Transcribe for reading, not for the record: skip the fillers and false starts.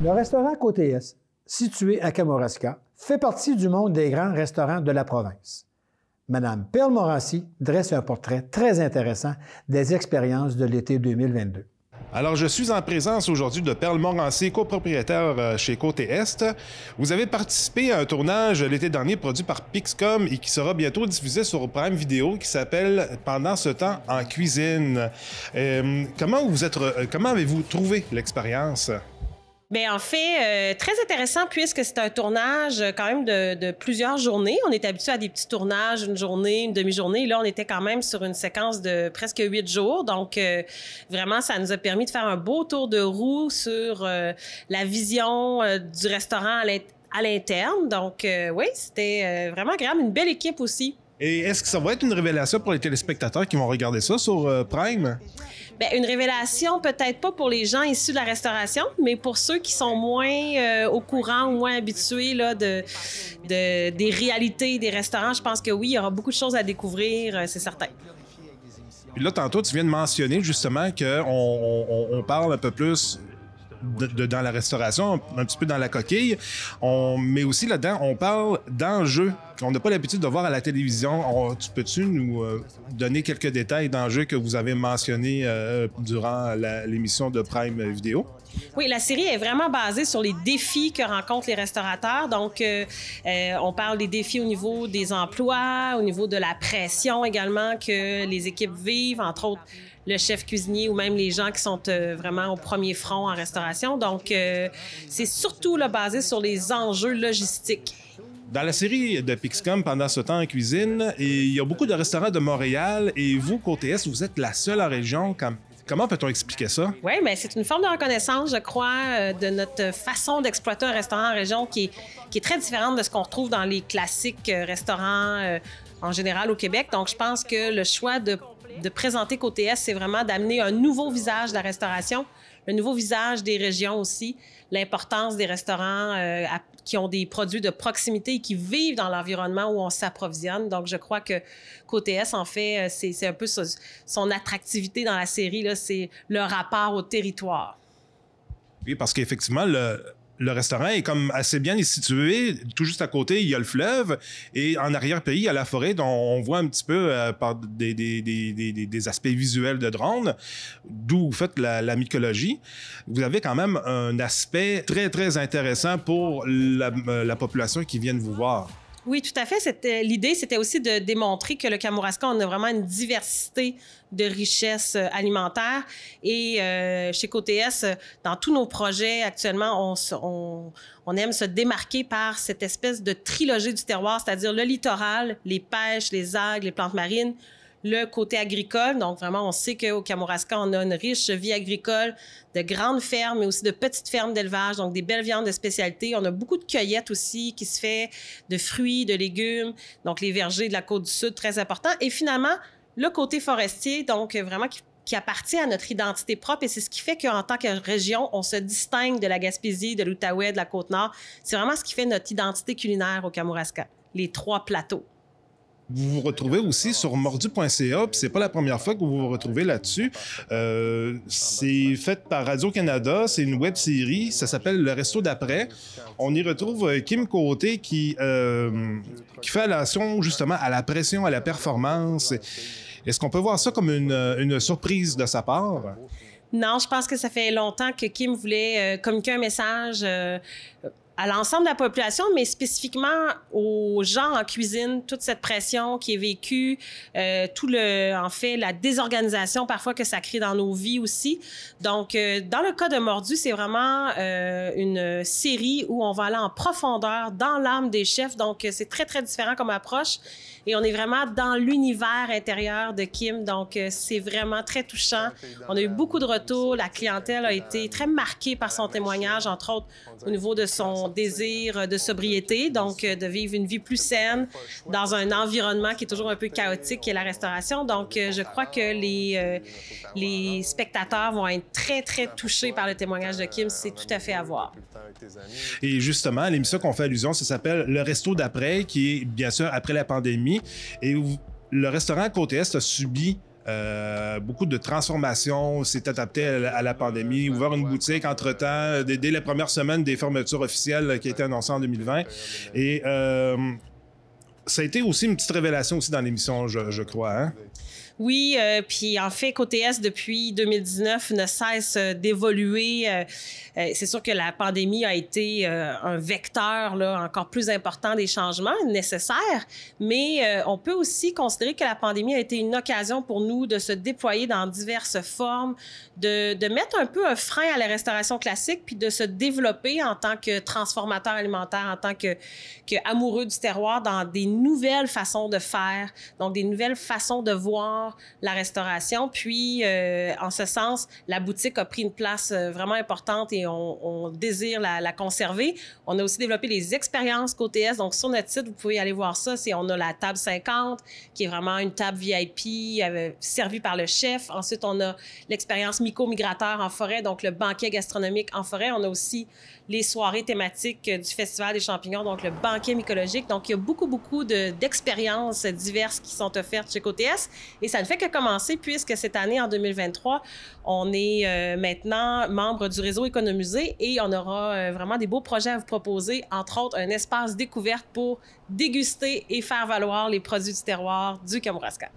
Le restaurant Côté Est, situé à Kamouraska, fait partie du monde des grands restaurants de la province. Madame Perle Morancy dresse un portrait très intéressant des expériences de l'été 2022. Alors, je suis en présence aujourd'hui de Perle Morancy, copropriétaire chez Côté Est. Vous avez participé à un tournage l'été dernier produit par Pixcom et qui sera bientôt diffusé sur Prime Video, qui s'appelle « Pendant ce temps en cuisine ». Comment avez-vous trouvé l'expérience? Bien, en fait, très intéressant puisque c'est un tournage quand même de plusieurs journées. On est habitué à des petits tournages, une journée, une demi-journée. Là, on était quand même sur une séquence de presque 8 jours. Donc, vraiment, ça nous a permis de faire un beau tour de roue sur la vision du restaurant à l'interne. Donc, oui, c'était vraiment agréable. Une belle équipe aussi. Et est-ce que ça va être une révélation pour les téléspectateurs qui vont regarder ça sur Prime? Bien, une révélation, peut-être pas pour les gens issus de la restauration, mais pour ceux qui sont moins au courant ou moins habitués là, des réalités des restaurants, je pense que oui, il y aura beaucoup de choses à découvrir, c'est certain. Puis là, tantôt, tu viens de mentionner justement qu'on parle un peu plus dans la restauration, un petit peu dans la coquille, mais aussi là-dedans, on parle d'enjeux qu'on n'a pas l'habitude de voir à la télévision. Peux-tu nous donner quelques détails d'enjeux que vous avez mentionnés durant l'émission de Prime Vidéo? Oui, la série est vraiment basée sur les défis que rencontrent les restaurateurs. Donc, on parle des défis au niveau des emplois, au niveau de la pression également que les équipes vivent, entre autres le chef cuisinier ou même les gens qui sont vraiment au premier front en restauration. Donc, c'est surtout là, basé sur les enjeux logistiques. Dans la série de Pixcom, Pendant ce temps en cuisine, il y a beaucoup de restaurants de Montréal et vous, Côté Est, vous êtes la seule en région. Comment peut-on expliquer ça? Oui, bien, c'est une forme de reconnaissance, je crois, de notre façon d'exploiter un restaurant en région qui est très différente de ce qu'on retrouve dans les classiques restaurants en général au Québec. Donc, je pense que le choix de présenter Côté Est, c'est vraiment d'amener un nouveau visage de la restauration, le nouveau visage des régions aussi, l'importance des restaurants qui ont des produits de proximité et qui vivent dans l'environnement où on s'approvisionne. Donc, je crois que Côté Est, en fait, c'est un peu son attractivité dans la série, là, c'est le rapport au territoire. Oui, parce qu'effectivement, le restaurant est comme assez bien situé. Tout juste à côté, il y a le fleuve. Et en arrière-pays, il y a la forêt dont on voit un petit peu par des aspects visuels de drone, d'où vous faites la mycologie. Vous avez quand même un aspect très, très intéressant pour la population qui vient de vous voir. Oui, tout à fait. L'idée, c'était aussi de démontrer que le Kamouraska, on a vraiment une diversité de richesses alimentaires. Et chez Côté Est, dans tous nos projets, actuellement, on aime se démarquer par cette espèce de trilogie du terroir, c'est-à-dire le littoral, les pêches, les algues, les plantes marines, le côté agricole. Donc, vraiment, on sait qu'au Kamouraska, on a une riche vie agricole, de grandes fermes, mais aussi de petites fermes d'élevage, donc des belles viandes de spécialité. On a beaucoup de cueillettes aussi qui se fait de fruits, de légumes, donc les vergers de la Côte-du-Sud, très important. Et finalement, le côté forestier, donc vraiment qui appartient à notre identité propre et c'est ce qui fait qu'en tant que région, on se distingue de la Gaspésie, de l'Outaouais, de la Côte-Nord. C'est vraiment ce qui fait notre identité culinaire au Kamouraska, les 3 plateaux. Vous vous retrouvez aussi sur mordu.ca, puis c'est pas la première fois que vous vous retrouvez là-dessus. C'est fait par Radio-Canada, c'est une web-série, ça s'appelle Le Resto d'après. On y retrouve Kim Côté qui fait allusion justement à la pression, à la performance. Est-ce qu'on peut voir ça comme une surprise de sa part? Non, je pense que ça fait longtemps que Kim voulait communiquer un message à l'ensemble de la population, mais spécifiquement aux gens en cuisine, toute cette pression qui est vécue, en fait, la désorganisation parfois que ça crée dans nos vies aussi. Donc, dans le cas de Mordu, c'est vraiment une série où on va aller en profondeur dans l'âme des chefs. Donc, c'est très, très différent comme approche. Et on est vraiment dans l'univers intérieur de Kim. Donc, c'est vraiment très touchant. On a eu beaucoup de retours. La clientèle a été très marquée par son témoignage, entre autres au niveau de son désir de sobriété, donc de vivre une vie plus saine dans un environnement qui est toujours un peu chaotique, qui est la restauration. Donc, je crois que les spectateurs vont être très, très touchés par le témoignage de Kim. C'est tout à fait à voir. Et justement, l'émission qu'on fait allusion, ça s'appelle Le Resto d'après, qui est bien sûr après la pandémie. Et le restaurant Côté Est a subi beaucoup de transformations, s'est adapté à la pandémie, ouvert une boutique entre-temps, dès les premières semaines des fermetures officielles qui a été annoncées en 2020. Et ça a été aussi une petite révélation aussi dans l'émission, je crois. Hein? Oui, puis en fait, côté Est, depuis 2019, ne cesse d'évoluer. C'est sûr que la pandémie a été un vecteur là, encore plus important des changements nécessaires, mais on peut aussi considérer que la pandémie a été une occasion pour nous de se déployer dans diverses formes, de mettre un peu un frein à la restauration classique, puis de se développer en tant que transformateur alimentaire, en tant que amoureux du terroir, dans des nouvelles façons de faire, donc des nouvelles façons de voir la restauration. Puis, en ce sens, la boutique a pris une place vraiment importante et on désire la conserver. On a aussi développé les expériences côté Est. Donc, sur notre site, vous pouvez aller voir ça. On a la table 50, qui est vraiment une table VIP servie par le chef. Ensuite, on a l'expérience myco-migrateur en forêt, donc le banquet gastronomique en forêt. On a aussi les soirées thématiques du Festival des champignons, donc le banquet mycologique. Donc, il y a beaucoup d'expériences diverses qui sont offertes chez Côté Est. Et ça ne fait que commencer puisque cette année, en 2023, on est maintenant membre du réseau Économusée et on aura vraiment des beaux projets à vous proposer, entre autres un espace découverte pour déguster et faire valoir les produits du terroir du Kamouraska.